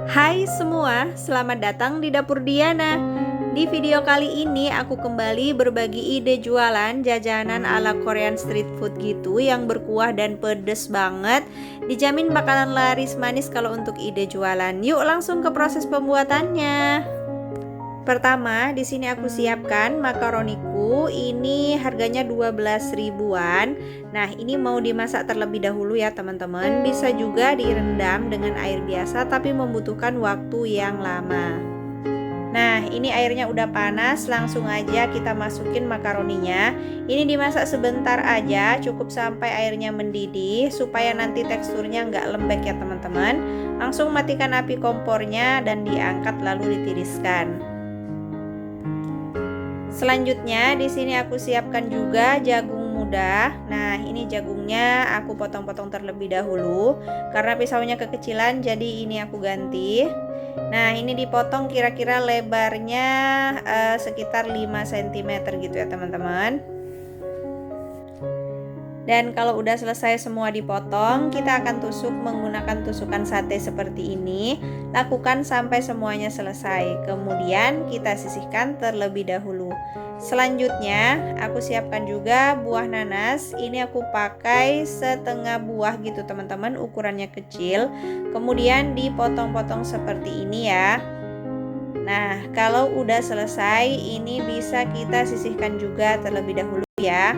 Hai semua, selamat datang di Dapur Diana. Di video kali ini aku kembali berbagi ide jualan jajanan ala Korean street food gitu yang berkuah dan pedes banget. Dijamin bakalan laris manis kalau untuk ide jualan. Yuk langsung ke proses pembuatannya. Pertama, di sini aku siapkan makaroniku. Ini harganya 12 ribuan. Nah, ini mau dimasak terlebih dahulu ya, teman-teman. Bisa juga direndam dengan air biasa tapi membutuhkan waktu yang lama. Nah, ini airnya udah panas, langsung aja kita masukin makaroninya. Ini dimasak sebentar aja, cukup sampai airnya mendidih supaya nanti teksturnya nggak lembek ya, teman-teman. Langsung matikan api kompornya dan diangkat lalu ditiriskan. Selanjutnya di sini aku siapkan juga jagung muda. Nah, ini jagungnya aku potong-potong terlebih dahulu karena pisaunya kekecilan, jadi ini aku ganti. Nah, ini dipotong kira-kira lebarnya sekitar 5 cm gitu ya, teman-teman. Dan kalau udah selesai semua dipotong, kita akan tusuk menggunakan tusukan sate seperti ini. Lakukan sampai semuanya selesai. Kemudian kita sisihkan terlebih dahulu. Selanjutnya, aku siapkan juga buah nanas. Ini aku pakai setengah buah gitu, teman-teman, ukurannya kecil. Kemudian dipotong-potong seperti ini ya. Nah, kalau udah selesai, ini bisa kita sisihkan juga terlebih dahulu ya.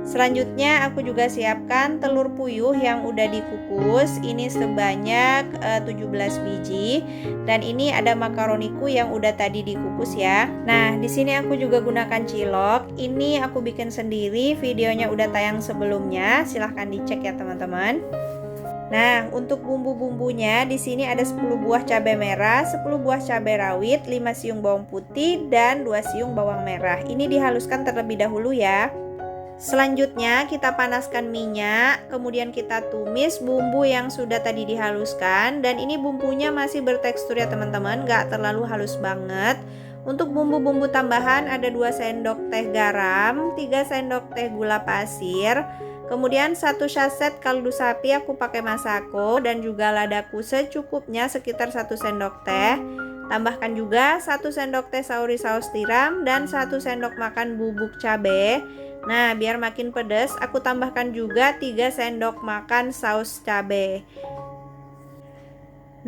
Selanjutnya aku juga siapkan telur puyuh yang udah dikukus. Ini sebanyak 17 biji. Dan ini ada makaroniku yang udah tadi dikukus ya. Nah, di sini aku juga gunakan cilok. Ini aku bikin sendiri, videonya udah tayang sebelumnya. Silahkan dicek ya, teman-teman. Nah, untuk bumbu-bumbunya di sini ada 10 buah cabai merah, 10 buah cabai rawit, 5 siung bawang putih dan 2 siung bawang merah. Ini dihaluskan terlebih dahulu ya. Selanjutnya kita panaskan minyak, kemudian kita tumis bumbu yang sudah tadi dihaluskan. Dan ini bumbunya masih bertekstur ya, teman-teman, gak terlalu halus banget. Untuk bumbu-bumbu tambahan ada 2 sendok teh garam, 3 sendok teh gula pasir, kemudian 1 saset kaldu sapi aku pakai masako, dan juga ladaku secukupnya sekitar 1 sendok teh. Tambahkan juga 1 sendok teh sauri saus tiram dan 1 sendok makan bubuk cabai. Nah, biar makin pedas, aku tambahkan juga 3 sendok makan saus cabai.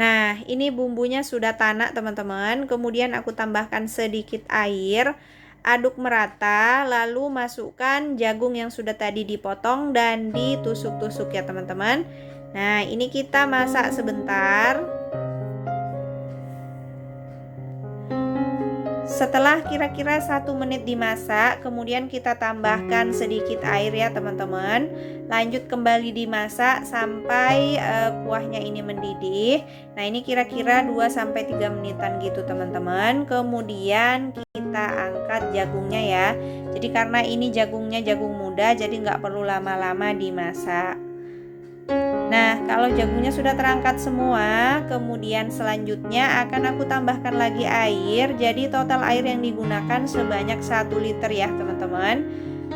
Nah, ini bumbunya sudah tanak, teman-teman. Kemudian aku tambahkan sedikit air, aduk merata, lalu masukkan jagung yang sudah tadi dipotong dan ditusuk-tusuk ya, teman-teman. Nah, ini kita masak sebentar. Setelah kira-kira 1 menit dimasak, kemudian kita tambahkan sedikit air ya, teman-teman. Lanjut kembali dimasak sampai kuahnya ini mendidih. Nah, ini kira-kira 2-3 menitan gitu, teman-teman. Kemudian kita angkat jagungnya ya. Jadi karena ini jagungnya jagung muda, jadi nggak perlu lama-lama dimasak. Nah, kalau jagungnya sudah terangkat semua, kemudian selanjutnya akan aku tambahkan lagi air. Jadi total air yang digunakan sebanyak 1 liter ya, teman-teman.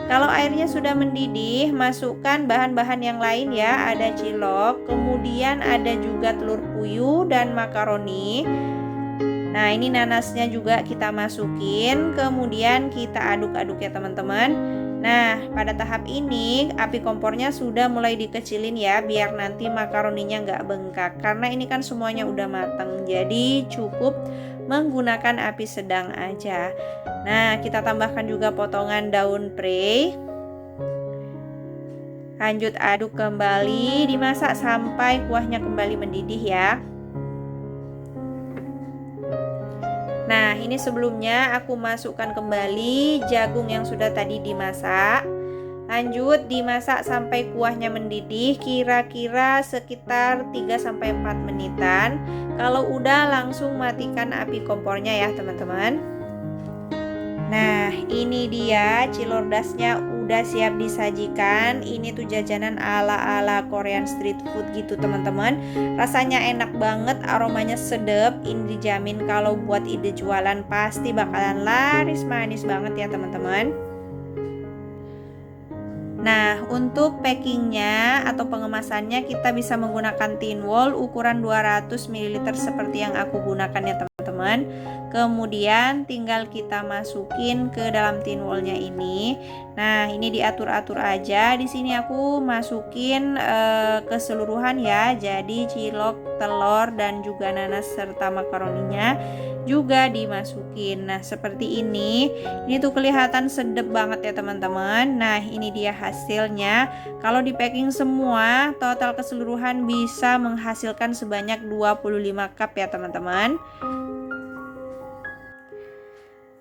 Kalau airnya sudah mendidih, masukkan bahan-bahan yang lain ya. Ada cilok, kemudian ada juga telur puyuh dan makaroni. Nah, ini nanasnya juga kita masukin, kemudian kita aduk-aduk ya, teman-teman. Nah, pada tahap ini api kompornya sudah mulai dikecilin ya, biar nanti makaroninya nggak bengkak. Karena ini kan semuanya udah mateng, jadi cukup menggunakan api sedang aja. Nah, kita tambahkan juga potongan daun prei. Lanjut aduk kembali, dimasak sampai kuahnya kembali mendidih ya. Nah, ini sebelumnya aku masukkan kembali jagung yang sudah tadi dimasak. Lanjut dimasak sampai kuahnya mendidih, kira-kira sekitar 3-4 menitan. Kalau udah langsung matikan api kompornya ya, teman-teman. Nah, ini dia cilordasnya udah siap disajikan. Ini tuh jajanan ala-ala Korean street food gitu, teman-teman. Rasanya enak banget, aromanya sedap. Ini dijamin kalau buat ide jualan pasti bakalan laris manis banget ya, teman-teman. Nah, untuk packingnya atau pengemasannya kita bisa menggunakan tin wall ukuran 200 ml seperti yang aku gunakan ya teman-teman. Kemudian tinggal kita masukin ke dalam tin wallnya ini. Nah, ini diatur-atur aja. Di sini aku masukin keseluruhan ya. Jadi cilok, telur dan juga nanas serta makaroninya juga dimasukin. Nah, seperti ini. Ini tuh kelihatan sedep banget ya teman-teman. Nah, ini dia hasilnya. Kalau di packing semua, total keseluruhan bisa menghasilkan sebanyak 25 cup ya teman-teman.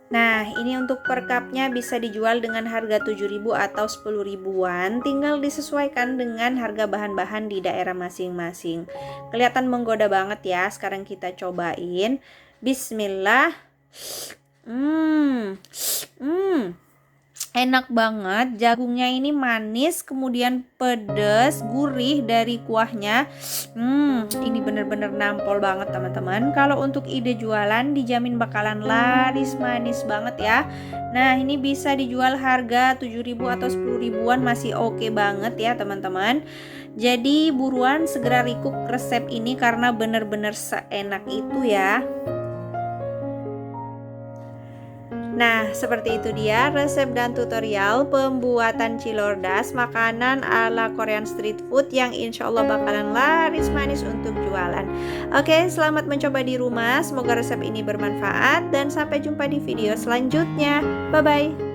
Nah, ini untuk per cupnya bisa dijual dengan harga 7.000 atau 10 ribuan. Tinggal disesuaikan dengan harga bahan-bahan di daerah masing-masing. Kelihatan menggoda banget ya. Sekarang kita cobain. Bismillah. Enak banget. Jagungnya ini manis, kemudian pedas, gurih dari kuahnya. Ini bener-bener nampol banget teman-teman. Kalau untuk ide jualan dijamin bakalan laris manis banget ya. Nah, ini bisa dijual harga 7.000 atau 10 ribuan masih oke banget ya teman-teman. Jadi buruan segera recook resep ini karena bener-bener seenak itu ya. Nah, seperti itu dia resep dan tutorial pembuatan cilordas, makanan ala Korean street food yang insya Allah bakalan laris manis untuk jualan. Oke, selamat mencoba di rumah. Semoga resep ini bermanfaat dan sampai jumpa di video selanjutnya. Bye-bye.